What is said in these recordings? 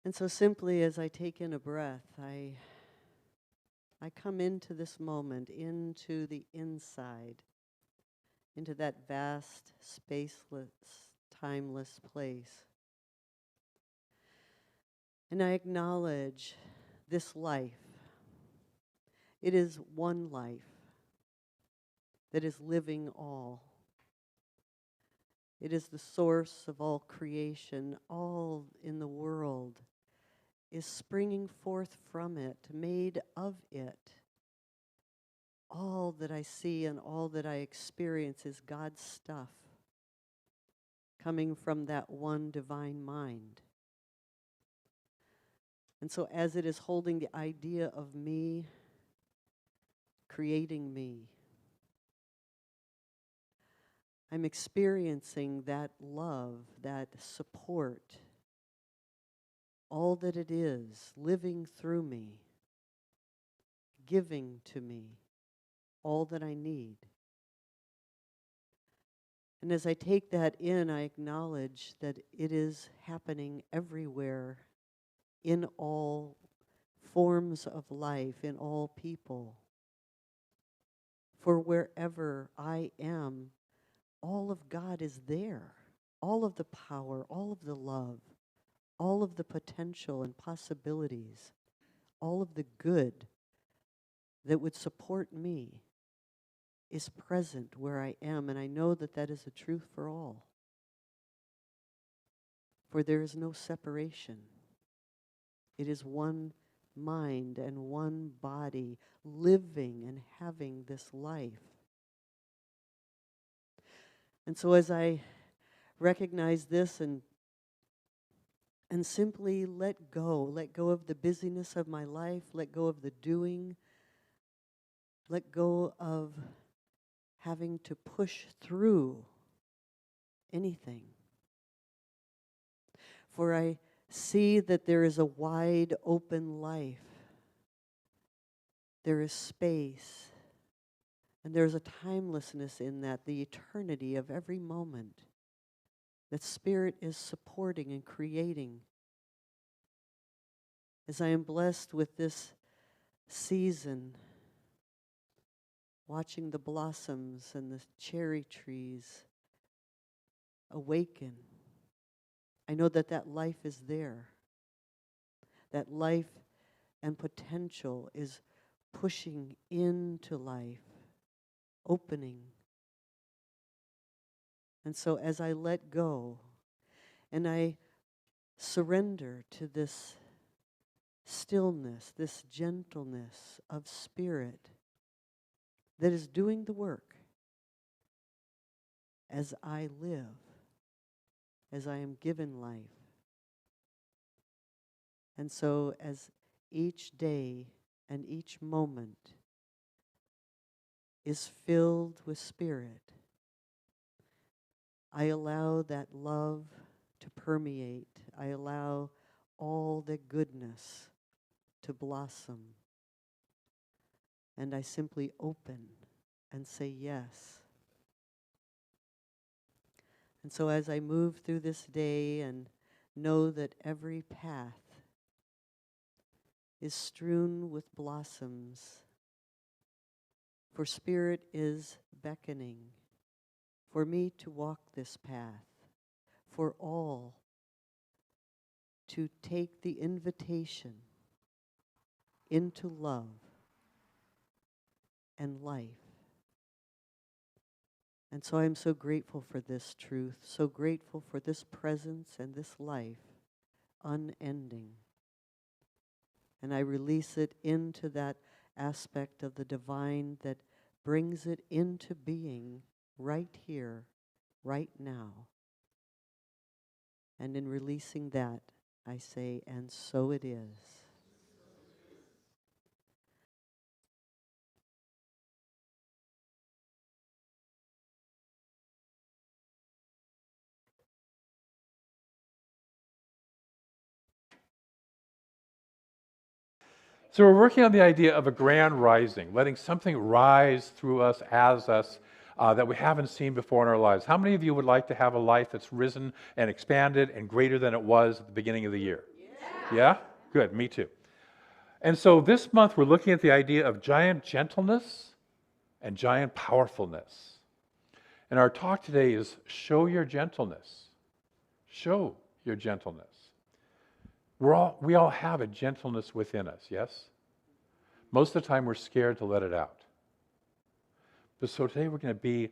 And so simply as I take in a breath, I come into this moment, into the inside, into that vast, spaceless, timeless place. And I acknowledge this life. It is one life that is living all. It is the source of all creation. All in the world is springing forth from it, made of it. All that I see and all that I experience is God's stuff, coming from that one divine mind. And so as it is holding the idea of me, creating me, I'm experiencing that love, that support, all that it is, living through me, giving to me all that I need. And as I take that in, I acknowledge that it is happening everywhere, in all forms of life, in all people. For wherever I am, all of God is there. All of the power, all of the love, all of the potential and possibilities, all of the good that would support me is present where I am, and I know that that is the truth for all. For there is no separation. It is one mind and one body living and having this life. And so as I recognize this and simply let go of the busyness of my life, let go of the doing, let go of having to push through anything. For I see that there is a wide open life. There is space. And there's a timelessness in that, the eternity of every moment that Spirit is supporting and creating. As I am blessed with this season, watching the blossoms and the cherry trees awaken, I know that that life is there. That life and potential is pushing into life, opening. And so as I let go and I surrender to this stillness, this gentleness of Spirit that is doing the work as I live, as I am given life. And so as each day and each moment is filled with Spirit, I allow that love to permeate. I allow all the goodness to blossom. And I simply open and say yes. And so as I move through this day and know that every path is strewn with blossoms, for Spirit is beckoning for me to walk this path, for all to take the invitation into love and life. And so I'm so grateful for this truth, so grateful for this presence and this life, unending. And I release it into that aspect of the divine that brings it into being right here, right now. And in releasing that, I say, and so it is. So we're working on the idea of a grand rising, letting something rise through us, as us, that we haven't seen before in our lives. How many of you would like to have a life that's risen and expanded and greater than it was at the beginning of the year? Yeah? Good, me too. And so this month we're looking at the idea of giant gentleness and giant powerfulness. And our talk today is show your gentleness. Show your gentleness. We all have a gentleness within us, yes? Most of the time we're scared to let it out. But so today we're going to be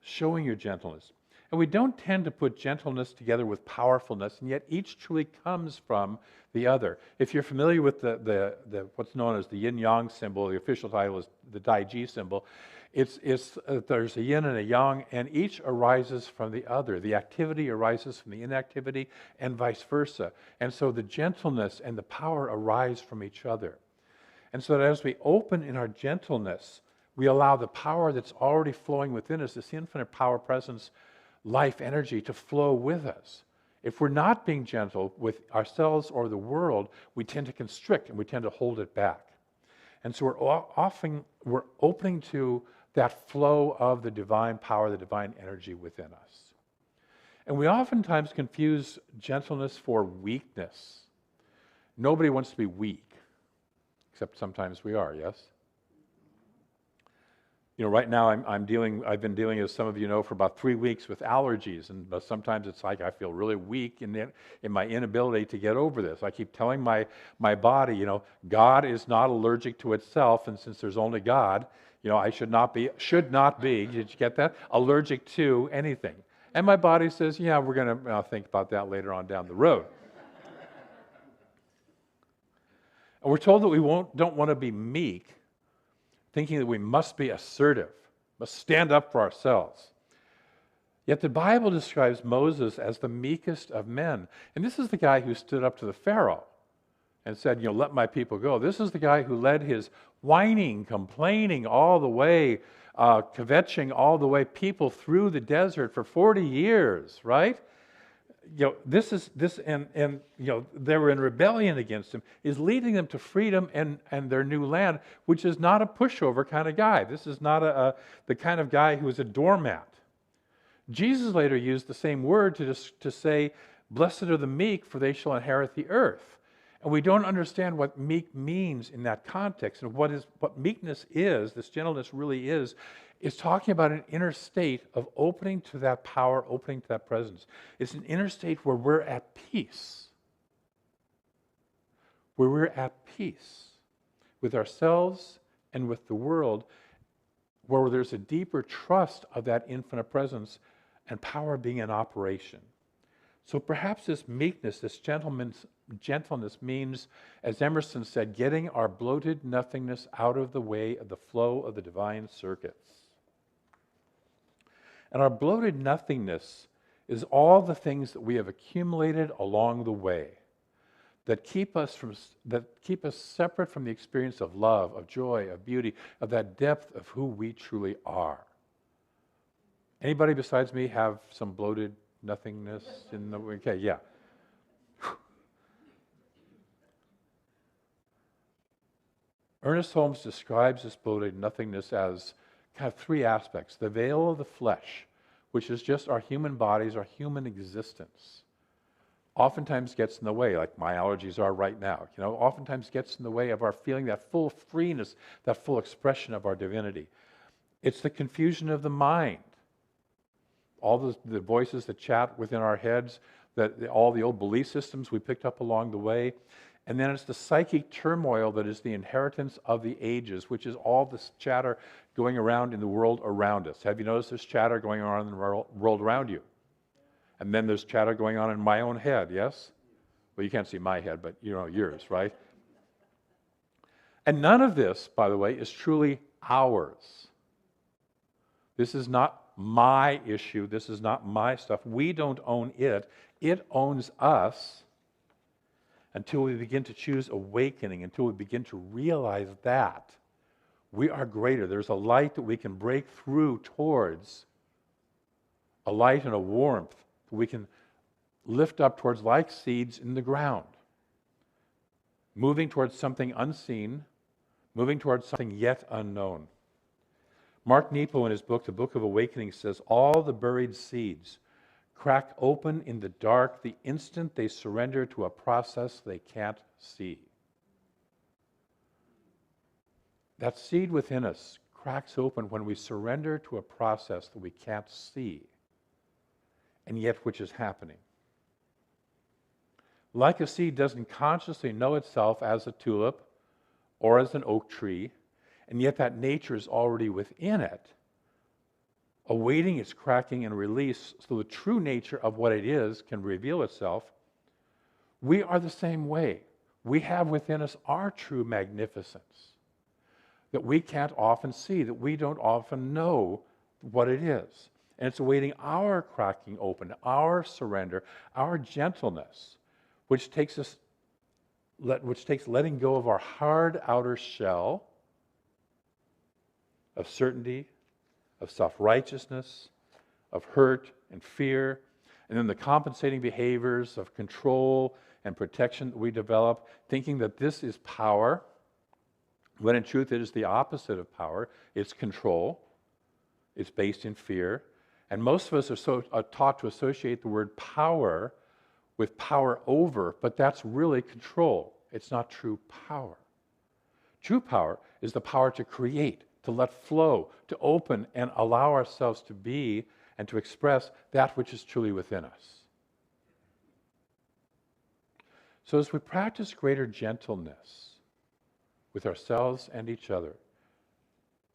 showing your gentleness. And we don't tend to put gentleness together with powerfulness, and yet each truly comes from the other. If you're familiar with the what's known as the yin-yang symbol, the official title is the Dai-Ji symbol, there's a yin and a yang, and each arises from the other. The activity arises from the inactivity, and vice versa. And so the gentleness and the power arise from each other. And so that as we open in our gentleness, we allow the power that's already flowing within us, this infinite power, presence, life, energy, to flow with us. If we're not being gentle with ourselves or the world, we tend to constrict and we tend to hold it back. And so we're opening to that flow of the divine power, the divine energy within us. And we oftentimes confuse gentleness for weakness. Nobody wants to be weak, except sometimes we are, yes? You know, right now I've been dealing, as some of you know, for about 3 weeks with allergies, and sometimes it's like I feel really weak in my inability to get over this. I keep telling my body, you know, God is not allergic to itself, and since there's only God, you know, I should not be, did you get that? Allergic to anything. And my body says, yeah, we're going to think about that later on down the road. And we're told that we don't want to be meek, thinking that we must be assertive, must stand up for ourselves. Yet the Bible describes Moses as the meekest of men. And this is the guy who stood up to the Pharaoh and said, you know, let my people go. This is the guy who led his whining, complaining all the way, kvetching all the way people through the desert for 40 years, right? You know, and you know, they were in rebellion against him, is leading them to freedom and their new land, which is not a pushover kind of guy. This is not the kind of guy who is a doormat. Jesus later used the same word to say, blessed are the meek, for they shall inherit the earth. And we don't understand what meek means in that context, and what meekness is, this gentleness really is talking about an inner state of opening to that power, opening to that presence. It's an inner state where we're at peace. Where we're at peace with ourselves and with the world, where there's a deeper trust of that infinite presence and power being in operation. So perhaps this meekness, this gentleness means, as Emerson said, getting our bloated nothingness out of the way of the flow of the divine circuits. And our bloated nothingness is all the things that we have accumulated along the way that keep us separate from the experience of love, of joy, of beauty, of that depth of who we truly are. Anybody besides me have some bloated nothingness in the okay, yeah. Ernest Holmes describes this bloated nothingness as kind of 3 aspects. The veil of the flesh, which is just our human bodies, our human existence, oftentimes gets in the way, like my allergies are right now. You know, oftentimes gets in the way of our feeling that full freeness, that full expression of our divinity. It's the confusion of the mind. All the voices that chat within our heads, all the old belief systems we picked up along the way. And then it's the psychic turmoil that is the inheritance of the ages, which is all this chatter going around in the world around us. Have you noticed there's chatter going on in the world around you? And then there's chatter going on in my own head, yes? Well, you can't see my head, but you know yours, right? And none of this, by the way, is truly ours. This is not my issue. This is not my stuff. We don't own it. It owns us. Until we begin to choose awakening, until we begin to realize that we are greater. There's a light that we can break through towards, a light and a warmth that we can lift up towards like seeds in the ground, moving towards something unseen, moving towards something yet unknown. Mark Nepo, in his book, The Book of Awakening, says all the buried seeds crack open in the dark the instant they surrender to a process they can't see. That seed within us cracks open when we surrender to a process that we can't see, and yet which is happening. Like a seed doesn't consciously know itself as a tulip or as an oak tree, and yet that nature is already within it, awaiting its cracking and release so the true nature of what it is can reveal itself. We are the same way. We have within us our true magnificence that we can't often see, that we don't often know what it is. And it's awaiting our cracking open, our surrender, our gentleness, which takes letting go of our hard outer shell of certainty, of self-righteousness, of hurt and fear, and then the compensating behaviors of control and protection that we develop, thinking that this is power, when in truth it is the opposite of power. It's control. It's based in fear. And most of us are taught to associate the word power with power over, but that's really control. It's not true power. True power is the power to create, to let flow, to open and allow ourselves to be and to express that which is truly within us. So as we practice greater gentleness with ourselves and each other,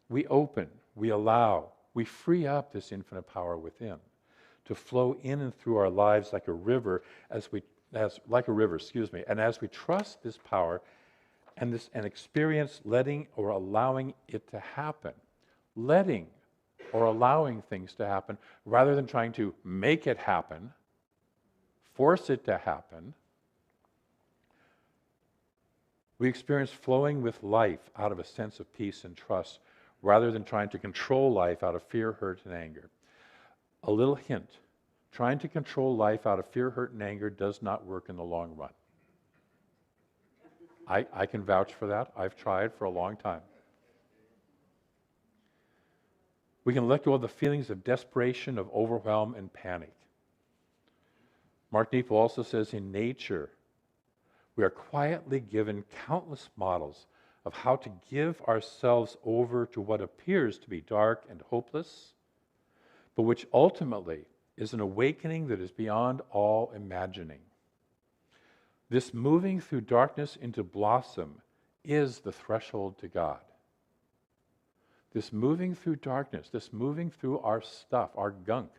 we open, we allow, we free up this infinite power within to flow in and through our lives like a river, and as we trust this power and experience letting or allowing it to happen, letting or allowing things to happen rather than trying to make it happen, force it to happen, we experience flowing with life out of a sense of peace and trust rather than trying to control life out of fear, hurt, and anger. A little hint, trying to control life out of fear, hurt, and anger does not work in the long run. I can vouch for that. I've tried for a long time. We can let go of the feelings of desperation, of overwhelm, and panic. Mark Nepo also says in nature, we are quietly given countless models of how to give ourselves over to what appears to be dark and hopeless, but which ultimately is an awakening that is beyond all imagining. This moving through darkness into blossom is the threshold to God. This moving through darkness, this moving through our stuff, our gunk,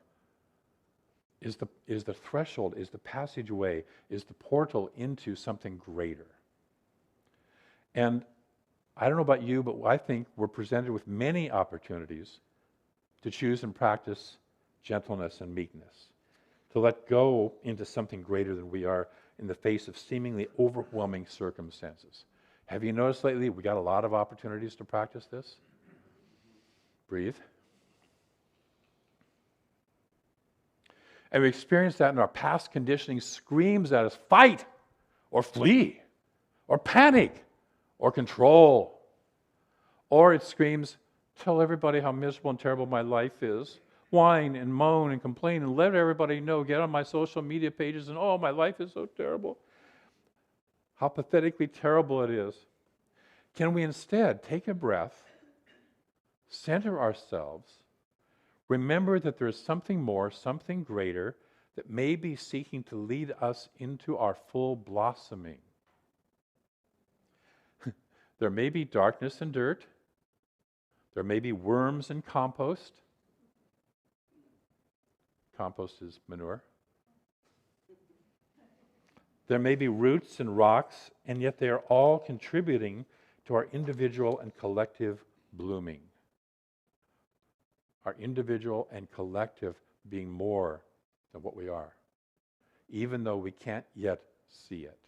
is the threshold, is the passageway, is the portal into something greater. And I don't know about you, but I think we're presented with many opportunities to choose and practice gentleness and meekness, to let go into something greater than we are in the face of seemingly overwhelming circumstances. Have you noticed lately we got a lot of opportunities to practice this? Breathe. And we experience that in our past conditioning screams at us, fight, or flee, or panic, or control. Or it screams, tell everybody how miserable and terrible my life is. Whine and moan and complain and let everybody know, get on my social media pages and, oh, my life is so terrible. How pathetically terrible it is. Can we instead take a breath, center ourselves, remember that there is something more, something greater that may be seeking to lead us into our full blossoming. There may be darkness and dirt. There may be worms and compost. Compost is manure. There may be roots and rocks, and yet they are all contributing to our individual and collective blooming. Our individual and collective being more than what we are, even though we can't yet see it.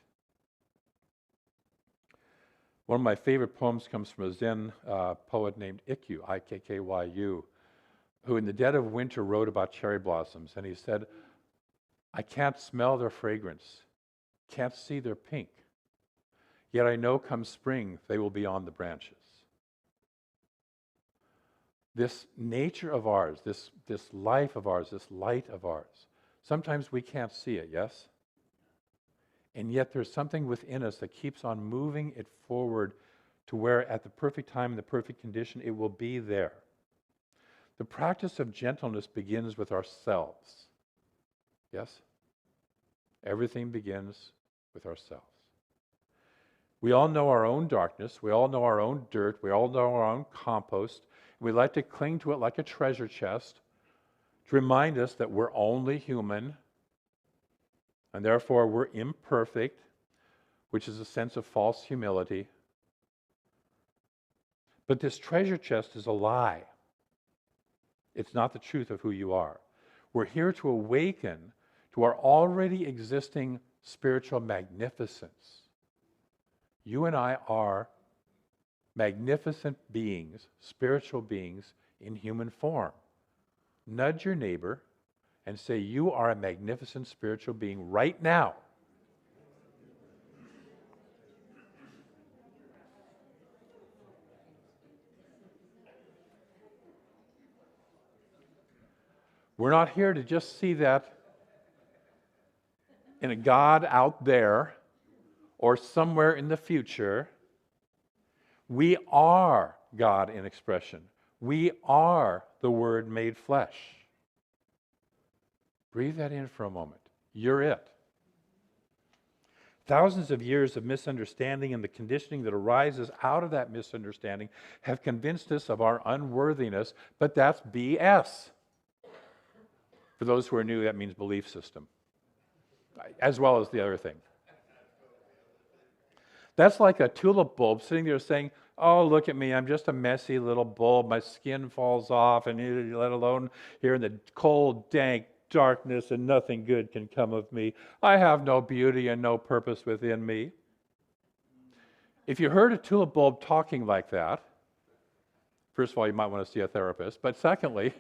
One of my favorite poems comes from a Zen poet named Ikkyu, I-K-K-Y-U, who in the dead of winter wrote about cherry blossoms, and he said, I can't smell their fragrance, can't see their pink, yet I know come spring they will be on the branches. This nature of ours, this life of ours, this light of ours, Sometimes we can't see it, yes? And yet there's something within us that keeps on moving it forward to where at the perfect time, in the perfect condition, it will be there. The practice of gentleness begins with ourselves. Yes? Everything begins with ourselves. We all know our own darkness. We all know our own dirt. We all know our own compost. We like to cling to it like a treasure chest to remind us that we're only human and therefore we're imperfect, which is a sense of false humility. But this treasure chest is a lie. It's not the truth of who you are. We're here to awaken to our already existing spiritual magnificence. You and I are magnificent beings, spiritual beings in human form. Nudge your neighbor and say, you are a magnificent spiritual being right now. We're not here to just see that in a God out there or somewhere in the future. We are God in expression. We are the Word made flesh. Breathe that in for a moment. You're it. Thousands of years of misunderstanding and the conditioning that arises out of that misunderstanding have convinced us of our unworthiness, but that's BS. For those who are new, that means belief system, as well as the other thing. That's like a tulip bulb sitting there saying, oh, look at me, I'm just a messy little bulb, my skin falls off, and let alone here in the cold, dank darkness, and nothing good can come of me. I have no beauty and no purpose within me. If you heard a tulip bulb talking like that, first of all, you might want to see a therapist, but secondly,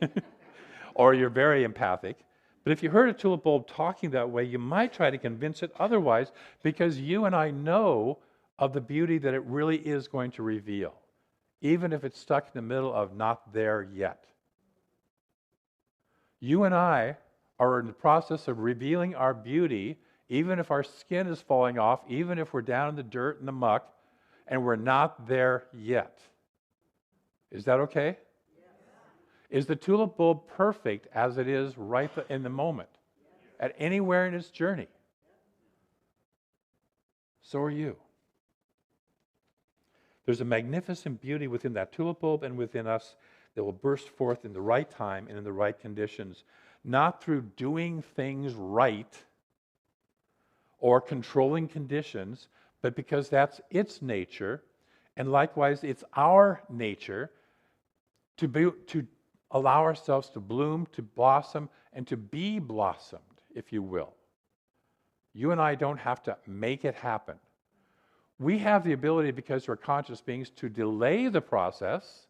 or you're very empathic, but if you heard a tulip bulb talking that way, you might try to convince it otherwise, because you and I know of the beauty that it really is going to reveal, even if it's stuck in the middle of not there yet. You and I are in the process of revealing our beauty, even if our skin is falling off, even if we're down in the dirt and the muck, and we're not there yet. Is that okay? Yes. Is the tulip bulb perfect as it is right in the moment, at anywhere in its journey? So are you. There's a magnificent beauty within that tulip bulb and within us that will burst forth in the right time and in the right conditions, not through doing things right or controlling conditions, but because that's its nature, and likewise it's our nature to allow ourselves to bloom, to blossom, and to be blossomed, if you will. You and I don't have to make it happen. We have the ability, because we're conscious beings, to delay the process.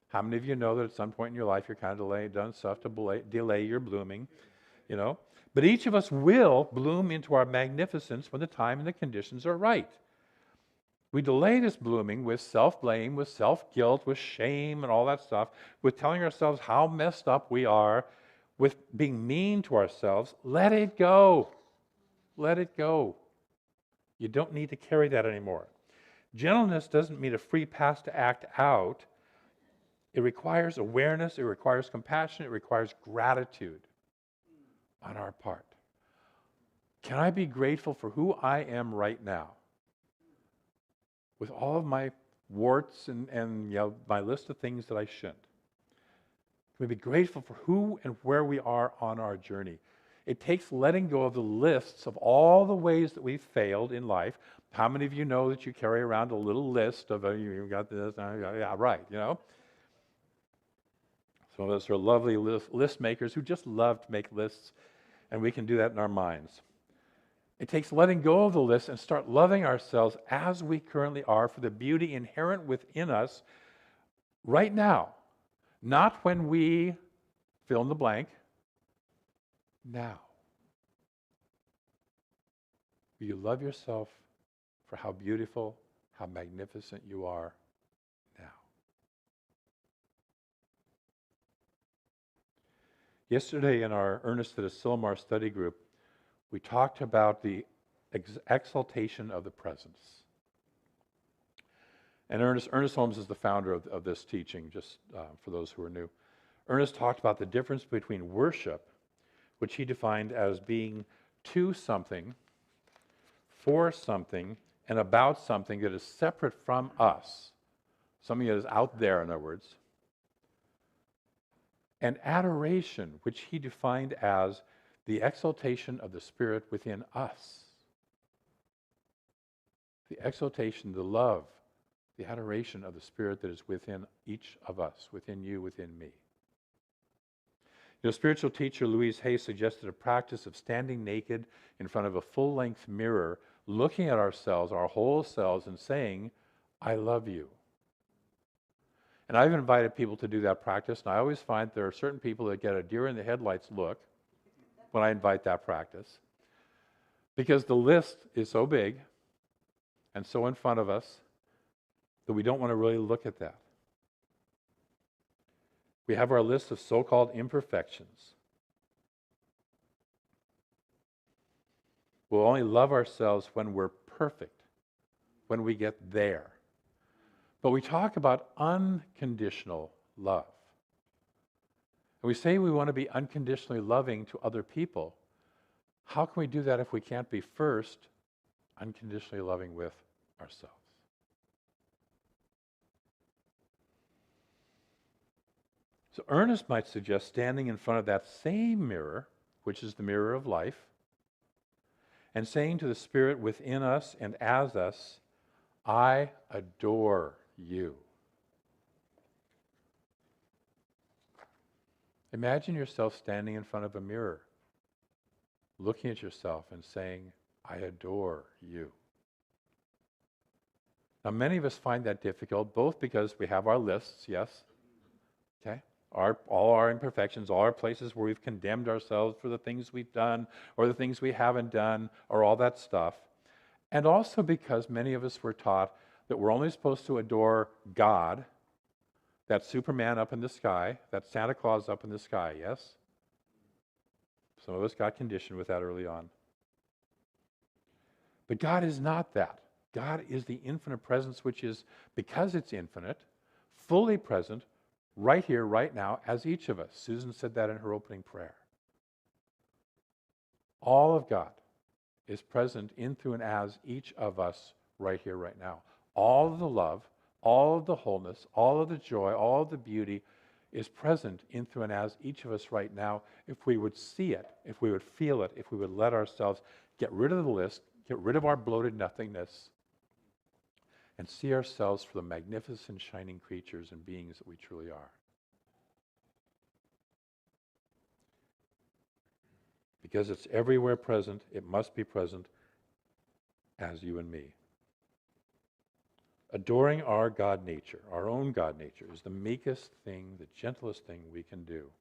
How many of you know that at some point in your life you're kind of done stuff to delay your blooming, you know? But each of us will bloom into our magnificence when the time and the conditions are right. We delay this blooming with self-blame, with self-guilt, with shame and all that stuff, with telling ourselves how messed up we are, with being mean to ourselves. Let it go. Let it go. You don't need to carry that anymore. Gentleness doesn't mean a free pass to act out. It requires awareness, it requires compassion, it requires gratitude on our part. Can I be grateful for who I am right now? With all of my warts and my list of things that I shouldn't. Can we be grateful for who and where we are on our journey? It takes letting go of the lists of all the ways that we've failed in life. How many of you know that you carry around a little list of, you've got this, yeah, right, you know? Some of us are lovely list makers who just love to make lists, and we can do that in our minds. It takes letting go of the list and start loving ourselves as we currently are for the beauty inherent within us right now. Not when we fill in the blank, now. Will you love yourself for how beautiful, how magnificent you are now? Yesterday in our Ernest at Asilomar study group, we talked about the exaltation of the presence. And Ernest Holmes is the founder of this teaching, just for those who are new. Ernest talked about the difference between worship, which he defined as being to something, for something, and about something that is separate from us, something that is out there, in other words, and adoration, which he defined as the exaltation of the Spirit within us. The exaltation, the love, the adoration of the Spirit that is within each of us, within you, within me. You know, spiritual teacher Louise Hay suggested a practice of standing naked in front of a full-length mirror, looking at ourselves, our whole selves, and saying, I love you. And I've invited people to do that practice, and I always find there are certain people that get a deer in the headlights look when I invite that practice, because the list is so big and so in front of us that we don't want to really look at that. We have our list of so-called imperfections. We'll only love ourselves when we're perfect, when we get there. But we talk about unconditional love. And we say we want to be unconditionally loving to other people. How can we do that if we can't be first unconditionally loving with ourselves? So Ernest might suggest standing in front of that same mirror, which is the mirror of life, and saying to the Spirit within us and as us, I adore you. Imagine yourself standing in front of a mirror, looking at yourself and saying, I adore you. Now, many of us find that difficult, both because we have our lists, yes, okay, all our imperfections, all our places where we've condemned ourselves for the things we've done or the things we haven't done or all that stuff, and also because many of us were taught that we're only supposed to adore God, that Superman up in the sky, that Santa Claus up in the sky, yes? Some of us got conditioned with that early on. But God is not that. God is the infinite presence, which is, because it's infinite, fully present right here, right now, as each of us. Susan said that in her opening prayer. All of God is present in, through, and as each of us right here, right now. All of the love, all of the wholeness, all of the joy, all of the beauty is present in, through, and as each of us right now, if we would see it, if we would feel it, if we would let ourselves get rid of the list, get rid of our bloated nothingness, and see ourselves for the magnificent, shining creatures and beings that we truly are. Because it's everywhere present, it must be present as you and me. Adoring our God nature, our own God nature, is the meekest thing, the gentlest thing we can do.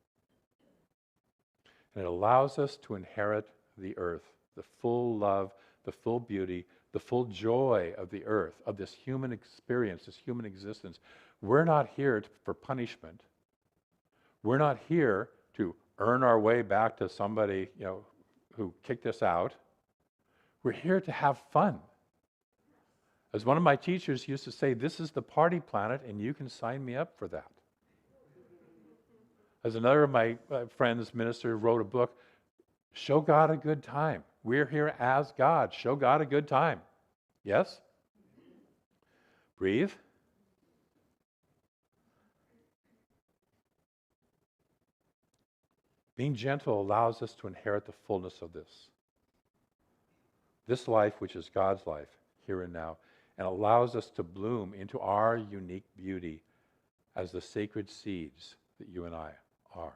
And it allows us to inherit the earth, the full love, the full beauty, the full joy of the earth, of this human experience, this human existence. We're not here for punishment. We're not here to earn our way back to somebody, who kicked us out. We're here to have fun. As one of my teachers used to say, this is the party planet and you can sign me up for that. As another of my friends, minister, wrote a book, Show God a Good Time. We're here as God. Show God a good time. Yes? Breathe. Being gentle allows us to inherit the fullness of this. This life, which is God's life, here and now, and allows us to bloom into our unique beauty as the sacred seeds that you and I are.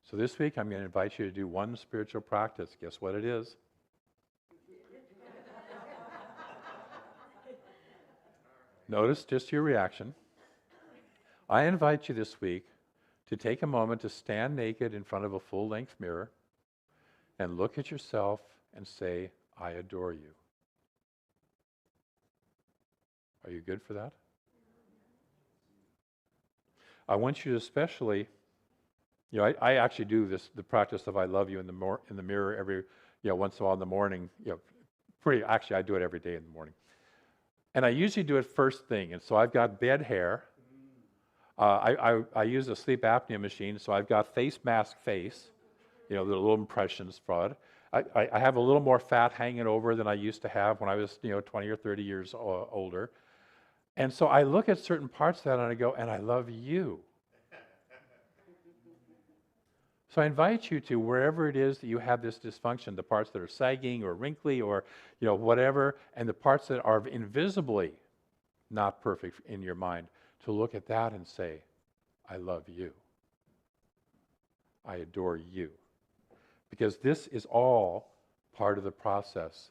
So this week, I'm going to invite you to do one spiritual practice. Guess what it is? Notice just your reaction. I invite you this week to take a moment to stand naked in front of a full-length mirror and look at yourself and say, I adore you. Are you good for that? I want you to especially You know, I actually do this, the practice of I love you in the mirror every, once in a while in the morning. Actually, I do it every day in the morning. And I usually do it first thing. And so I've got bed hair. I use a sleep apnea machine, so I've got face mask face, the little impressions for it. I have a little more fat hanging over than I used to have when I was, 20 or 30 years older. And so I look at certain parts of that and I go, and I love you. So I invite you to, wherever it is that you have this dysfunction, the parts that are sagging or wrinkly or whatever, and the parts that are invisibly not perfect in your mind, to look at that and say, I love you. I adore you. Because this is all part of the process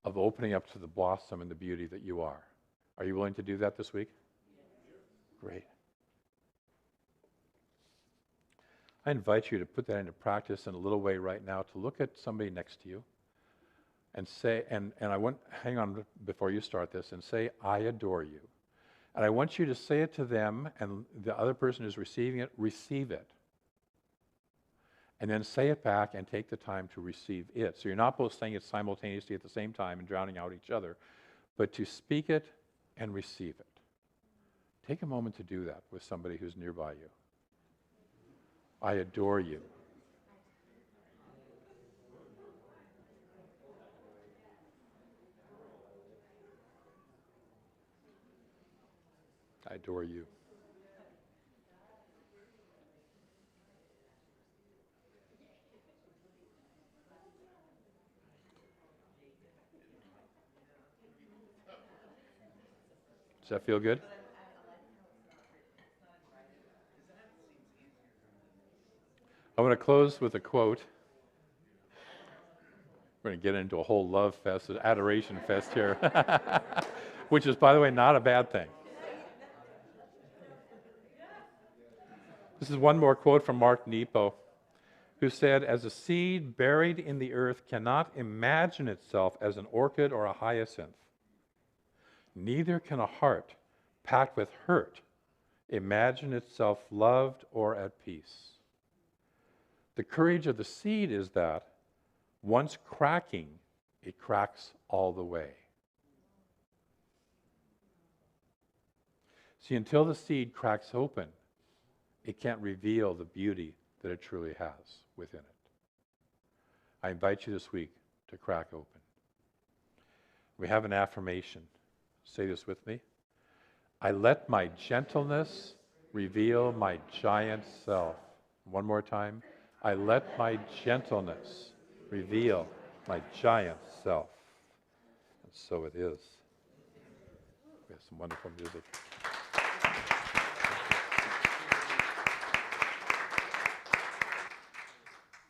of opening up to the blossom and the beauty that you are. Are you willing to do that this week? Great. I invite you to put that into practice in a little way right now, to look at somebody next to you and say, and I want, hang on before you start this, and say, I adore you. And I want you to say it to them, and the other person who's receiving it, receive it. And then say it back and take the time to receive it. So you're not both saying it simultaneously at the same time and drowning out each other, but to speak it and receive it. Take a moment to do that with somebody who's nearby you. I adore you. I adore you. Does that feel good? I want to close with a quote. We're going to get into a whole love fest, an adoration fest here, which is, by the way, not a bad thing. This is one more quote from Mark Nepo, who said, as a seed buried in the earth cannot imagine itself as an orchid or a hyacinth, neither can a heart packed with hurt imagine itself loved or at peace. The courage of the seed is that, once cracking, it cracks all the way. See, until the seed cracks open, it can't reveal the beauty that it truly has within it. I invite you this week to crack open. We have an affirmation. Say this with me. I let my gentleness reveal my giant self. One more time. I let my gentleness reveal my giant self. And so it is. We have some wonderful music.